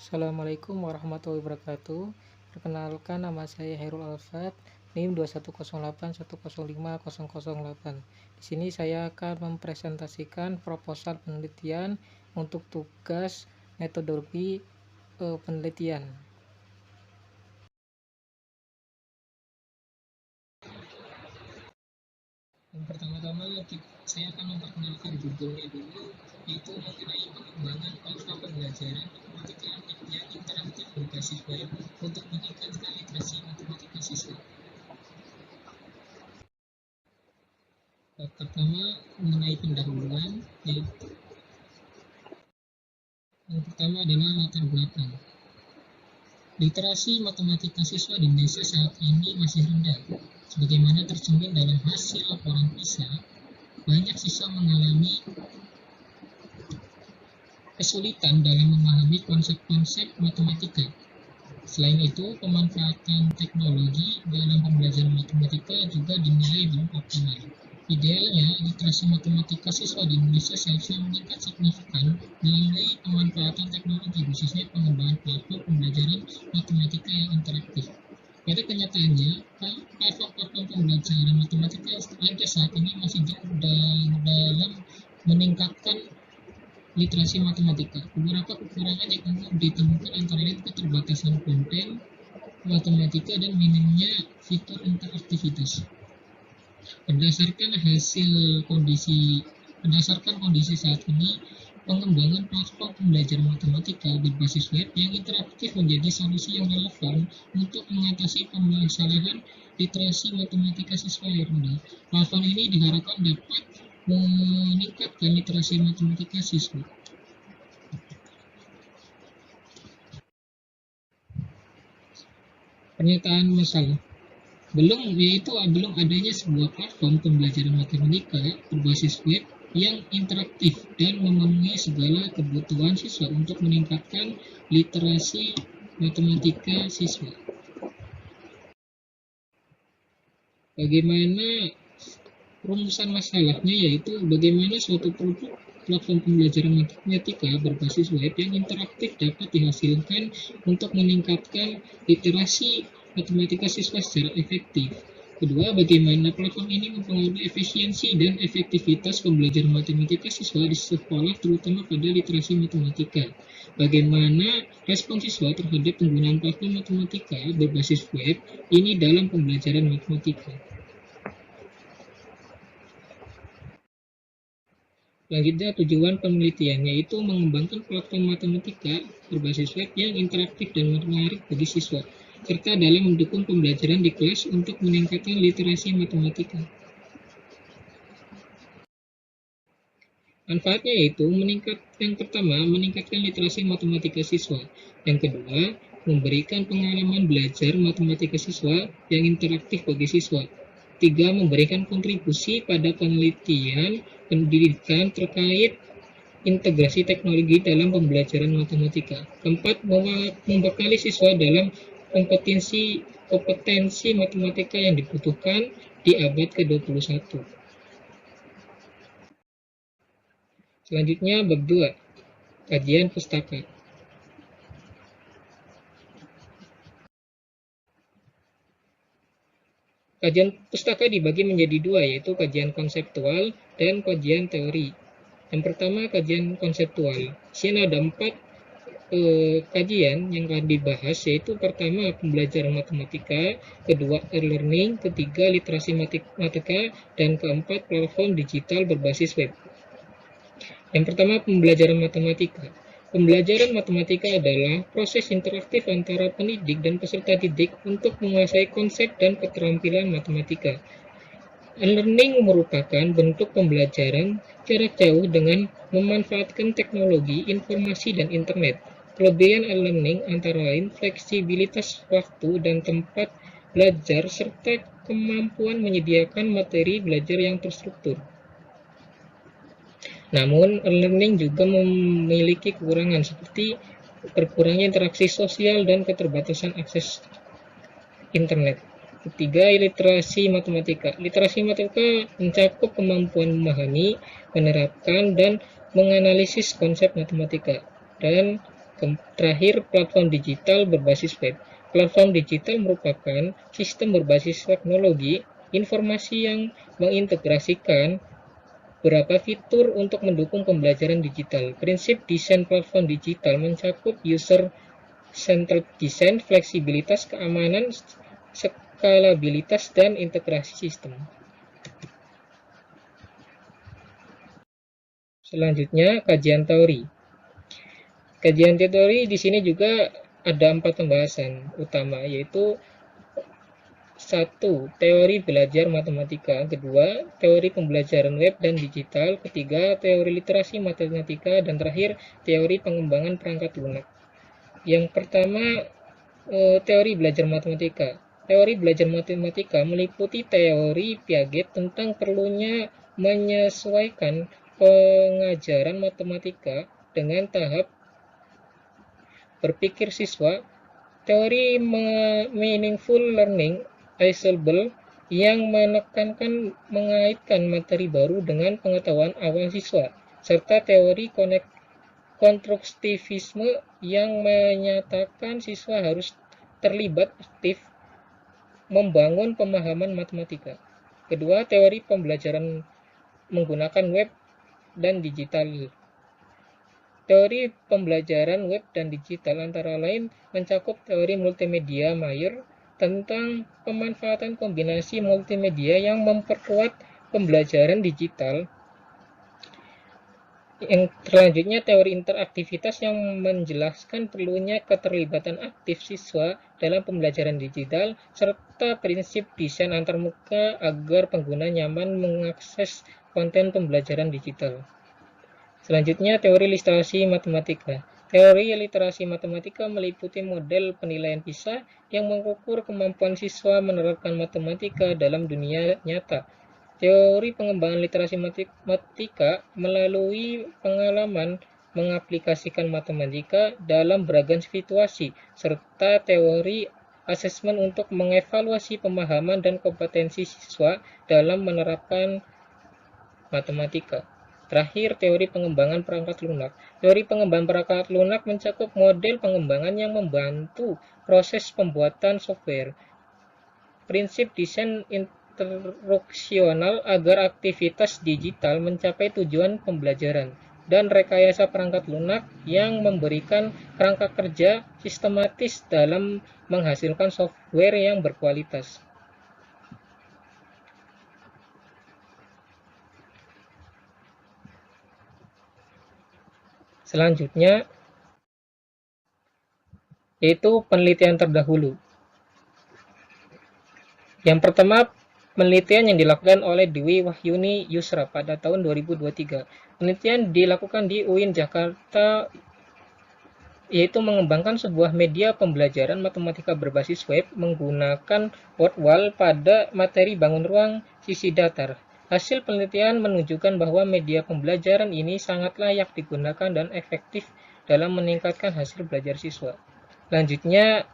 Assalamualaikum warahmatullahi wabarakatuh. Perkenalkan, nama saya Hairul Alfat, NIM 21081050008. Di sini saya akan mempresentasikan proposal penelitian untuk tugas metodologi penelitian. Yang pertama-tama saya akan memperkenalkan judulnya dulu, yaitu mengenai pengembangan platform pembelajaran matematika yang interaktif berbasis web untuk meningkatkan literasi matematika siswa. Pertama, mengenai pendahuluan, yaitu yang pertama adalah latar belakang. Literasi matematika siswa di Indonesia saat ini masih rendah. Sebagaimana tercermin dalam hasil laporan PISA, banyak siswa mengalami kesulitan dalam memahami konsep-konsep matematika. Selain itu, pemanfaatan teknologi dalam pembelajaran matematika juga dinilai belum optimal. Idealnya, literasi matematika siswa di Indonesia seharusnya meningkat signifikan melalui pemanfaatan teknologi, khususnya pengembangan platform pembelajaran matematika yang interaktif. Pada kenyataannya, platform pembelajaran matematika yang ada saat ini masih jauh dalam meningkatkan literasi matematika. Beberapa kekurangan yang umum ditemukan antara lain keterbatasan konten matematika dan minimnya fitur interaktivitas. Berdasarkan kondisi saat ini, pengembangan platform pembelajaran matematika berbasis web yang interaktif menjadi solusi yang relevan untuk mengatasi permasalahan literasi matematika siswa yang rendah. Platform ini diharapkan dapat meningkatkan literasi matematika siswa. Pernyataan masalah belum adanya sebuah platform pembelajaran matematika berbasis web yang interaktif dan memenuhi segala kebutuhan siswa untuk meningkatkan literasi matematika siswa. Bagaimana rumusan masalahnya, yaitu bagaimana suatu produk platform pembelajaran matematika berbasis web yang interaktif dapat dihasilkan untuk meningkatkan literasi matematika siswa secara efektif. Kedua, bagaimana platform ini mempengaruhi efisiensi dan efektivitas pembelajaran matematika siswa di sekolah, terutama pada literasi matematika. Bagaimana respon siswa terhadap penggunaan platform matematika berbasis web ini dalam pembelajaran matematika. Selanjutnya, tujuan penelitian yaitu mengembangkan platform matematika berbasis web yang interaktif dan menarik bagi siswa, serta dalam mendukung pembelajaran di kelas untuk meningkatkan literasi matematika. Manfaatnya yaitu yang pertama, meningkatkan literasi matematika siswa. Yang kedua, memberikan pengalaman belajar matematika siswa yang interaktif bagi siswa. Tiga, memberikan kontribusi pada penelitian pendidikan terkait integrasi teknologi dalam pembelajaran matematika. Keempat, membekali siswa dalam kompetensi matematika yang dibutuhkan di abad ke-21. Selanjutnya, bab 2, kajian pustaka. Kajian pustaka dibagi menjadi dua, yaitu kajian konseptual dan kajian teori. Yang pertama, kajian konseptual. Di sini ada 4 kajian yang akan dibahas, yaitu pertama, pembelajaran matematika, kedua, e-learning, ketiga, literasi matematika, dan keempat, platform digital berbasis web. Yang pertama, pembelajaran matematika. Pembelajaran matematika adalah proses interaktif antara pendidik dan peserta didik untuk menguasai konsep dan keterampilan matematika. E-learning merupakan bentuk pembelajaran jarak jauh dengan memanfaatkan teknologi, informasi, dan internet. Kelebihan e-learning antara lain fleksibilitas waktu dan tempat belajar serta kemampuan menyediakan materi belajar yang terstruktur. Namun, e-learning juga memiliki kekurangan seperti berkurangnya interaksi sosial dan keterbatasan akses internet. Ketiga, literasi matematika. Literasi matematika mencakup kemampuan memahami, menerapkan, dan menganalisis konsep matematika. Dan Terakhir, platform digital berbasis web. Platform digital merupakan sistem berbasis teknologi informasi yang mengintegrasikan beberapa fitur untuk mendukung pembelajaran digital. Prinsip desain platform digital mencakup user-centered design, fleksibilitas, keamanan, skalabilitas, dan integrasi sistem. Selanjutnya, kajian teori. Kajian teori di sini juga ada 4 pembahasan utama, yaitu 1. Teori belajar matematika. Kedua, teori pembelajaran web dan digital. Ketiga, teori literasi matematika. Dan terakhir, teori pengembangan perangkat lunak. Yang pertama, teori belajar matematika. Teori belajar matematika meliputi teori Piaget tentang perlunya menyesuaikan pengajaran matematika dengan tahap berpikir siswa, teori meaningful learning Isabel yang menekankan mengaitkan materi baru dengan pengetahuan awal siswa, serta teori konstruktivisme yang menyatakan siswa harus terlibat aktif membangun pemahaman matematika. Kedua, teori pembelajaran menggunakan web dan digital. Teori pembelajaran web dan digital antara lain mencakup teori multimedia Mayer tentang pemanfaatan kombinasi multimedia yang memperkuat pembelajaran digital. Yang selanjutnya, teori interaktivitas yang menjelaskan perlunya keterlibatan aktif siswa dalam pembelajaran digital, serta prinsip desain antarmuka agar pengguna nyaman mengakses konten pembelajaran digital. Selanjutnya, teori literasi matematika. Teori literasi matematika meliputi model penilaian PISA yang mengukur kemampuan siswa menerapkan matematika dalam dunia nyata. Teori pengembangan literasi matematika melalui pengalaman mengaplikasikan matematika dalam beragam situasi, serta teori asesmen untuk mengevaluasi pemahaman dan kompetensi siswa dalam menerapkan matematika. Terakhir, teori pengembangan perangkat lunak. Teori pengembangan perangkat lunak mencakup model pengembangan yang membantu proses pembuatan software. Prinsip desain instruksional agar aktivitas digital mencapai tujuan pembelajaran, dan rekayasa perangkat lunak yang memberikan kerangka kerja sistematis dalam menghasilkan software yang berkualitas. Selanjutnya, yaitu penelitian terdahulu. Yang pertama, penelitian yang dilakukan oleh Dwi Wahyuni Yusra pada tahun 2023. Penelitian dilakukan di UIN Jakarta, yaitu mengembangkan sebuah media pembelajaran matematika berbasis web menggunakan WordWall pada materi bangun ruang sisi datar. Hasil penelitian menunjukkan bahwa media pembelajaran ini sangat layak digunakan dan efektif dalam meningkatkan hasil belajar siswa. Selanjutnya,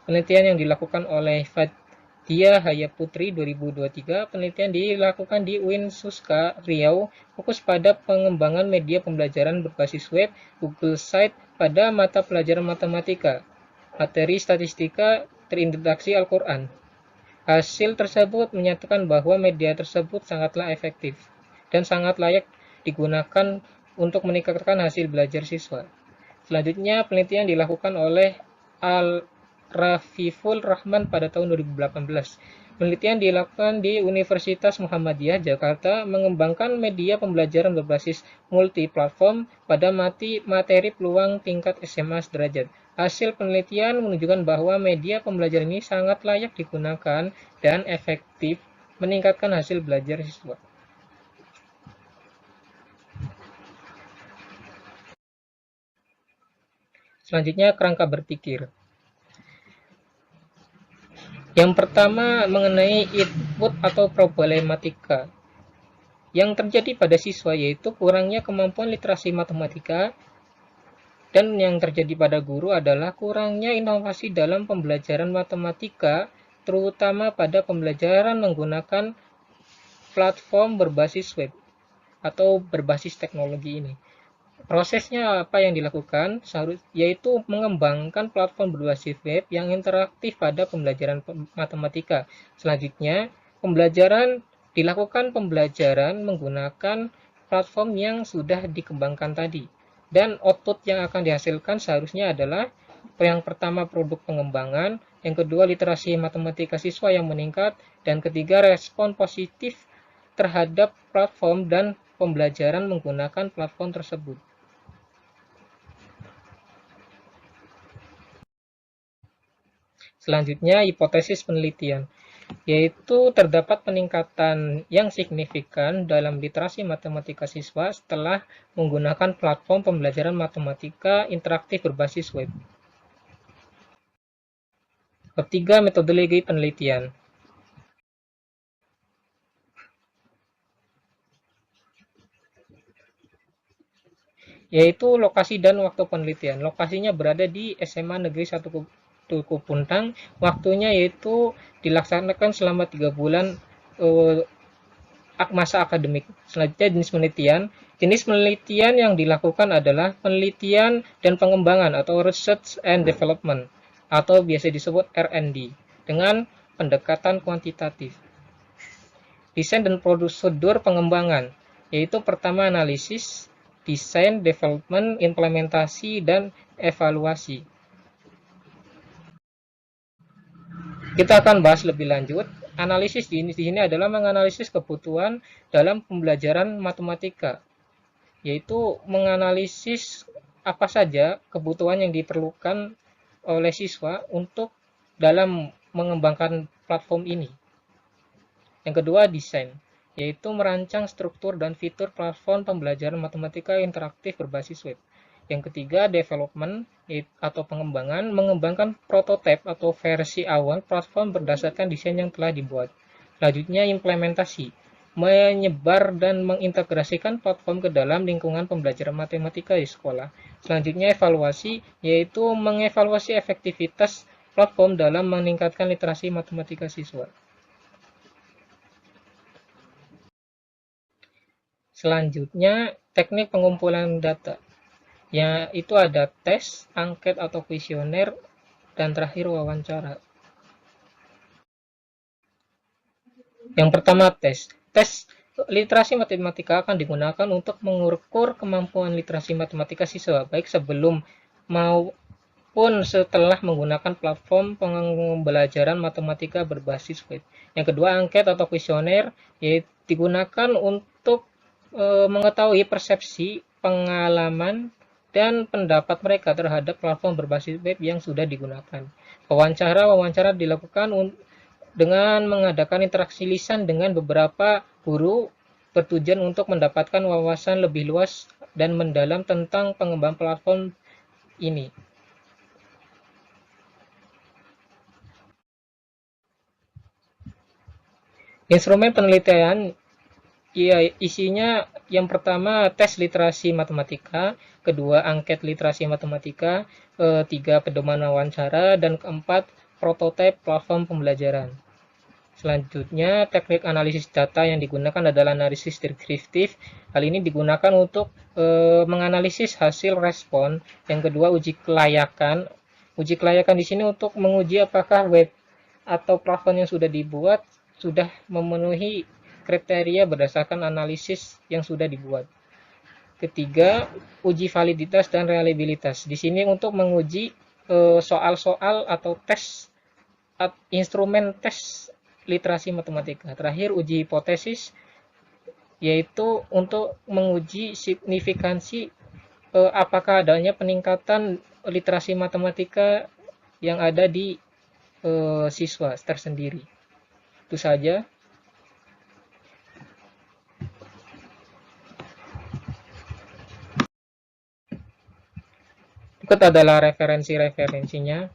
penelitian yang dilakukan oleh Fathia Hayaputri 2023. Penelitian dilakukan di UIN Suska Riau, fokus pada pengembangan media pembelajaran berbasis web Google Site pada mata pelajaran matematika, materi statistika, terintegrasi Al-Quran. Hasil tersebut menyatakan bahwa media tersebut sangatlah efektif dan sangat layak digunakan untuk meningkatkan hasil belajar siswa. Selanjutnya, penelitian dilakukan oleh Al-Rafiful Rahman pada tahun 2018. Penelitian dilakukan di Universitas Muhammadiyah Jakarta mengembangkan media pembelajaran berbasis multiplatform pada materi peluang tingkat SMA sederajat. Hasil penelitian menunjukkan bahwa media pembelajaran ini sangat layak digunakan dan efektif meningkatkan hasil belajar siswa. Selanjutnya, kerangka berpikir. Yang pertama, mengenai input atau problematika yang terjadi pada siswa, yaitu kurangnya kemampuan literasi matematika, dan yang terjadi pada guru adalah kurangnya inovasi dalam pembelajaran matematika, terutama pada pembelajaran menggunakan platform berbasis web atau berbasis teknologi ini. Prosesnya apa yang dilakukan? Yaitu mengembangkan platform berbasis web yang interaktif pada pembelajaran matematika. Selanjutnya, pembelajaran menggunakan platform yang sudah dikembangkan tadi. Dan output yang akan dihasilkan seharusnya adalah yang pertama produk pengembangan, yang kedua literasi matematika siswa yang meningkat, dan ketiga respon positif terhadap platform dan pembelajaran menggunakan platform tersebut. Selanjutnya, hipotesis penelitian, yaitu terdapat peningkatan yang signifikan dalam literasi matematika siswa setelah menggunakan platform pembelajaran matematika interaktif berbasis web. Ketiga, metodologi penelitian, yaitu lokasi dan waktu penelitian. Lokasinya berada di SMA Negeri 1 Tuku Puntang, waktunya yaitu dilaksanakan selama 3 bulan masa akademik. Selanjutnya, jenis penelitian. Jenis penelitian yang dilakukan adalah penelitian dan pengembangan atau research and development atau biasa disebut R&D dengan pendekatan kuantitatif. Desain dan prosedur pengembangan, yaitu pertama analisis, desain, development, implementasi, dan evaluasi. Kita akan bahas lebih lanjut. Analisis di sini adalah menganalisis kebutuhan dalam pembelajaran matematika, yaitu menganalisis apa saja kebutuhan yang diperlukan oleh siswa untuk dalam mengembangkan platform ini. Yang kedua, desain, yaitu merancang struktur dan fitur platform pembelajaran matematika interaktif berbasis web. Yang ketiga, development atau pengembangan, mengembangkan prototipe atau versi awal platform berdasarkan desain yang telah dibuat. Selanjutnya, implementasi, menyebar dan mengintegrasikan platform ke dalam lingkungan pembelajaran matematika di sekolah. Selanjutnya, evaluasi, yaitu mengevaluasi efektivitas platform dalam meningkatkan literasi matematika siswa. Selanjutnya, teknik pengumpulan data. Ya, itu ada tes, angket atau kuesioner, dan terakhir wawancara. Yang pertama, tes. Tes literasi matematika akan digunakan untuk mengukur kemampuan literasi matematika siswa, baik sebelum maupun setelah menggunakan platform pembelajaran matematika berbasis web. Yang kedua, angket atau kuesioner, yaitu digunakan untuk mengetahui persepsi, pengalaman, dan pendapat mereka terhadap platform berbasis web yang sudah digunakan. Wawancara dilakukan dengan mengadakan interaksi lisan dengan beberapa guru bertujuan untuk mendapatkan wawasan lebih luas dan mendalam tentang pengembangan platform ini. Instrumen penelitian, ya, isinya yang pertama tes literasi matematika, kedua angket literasi matematika, tiga pedoman wawancara, dan keempat prototipe platform pembelajaran. Selanjutnya, teknik analisis data yang digunakan adalah analisis deskriptif. Hal ini digunakan untuk menganalisis hasil respon. Yang kedua, uji kelayakan. Uji kelayakan di sini untuk menguji apakah web atau platform yang sudah dibuat sudah memenuhi kriteria berdasarkan analisis yang sudah dibuat. Ketiga, uji validitas dan reliabilitas. Di sini untuk menguji soal-soal atau tes instrumen tes literasi matematika. Terakhir, uji hipotesis, yaitu untuk menguji signifikansi apakah adanya peningkatan literasi matematika yang ada di siswa tersendiri. Itu saja. Berikut adalah referensi-referensinya.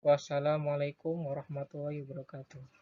Wassalamualaikum warahmatullahi wabarakatuh.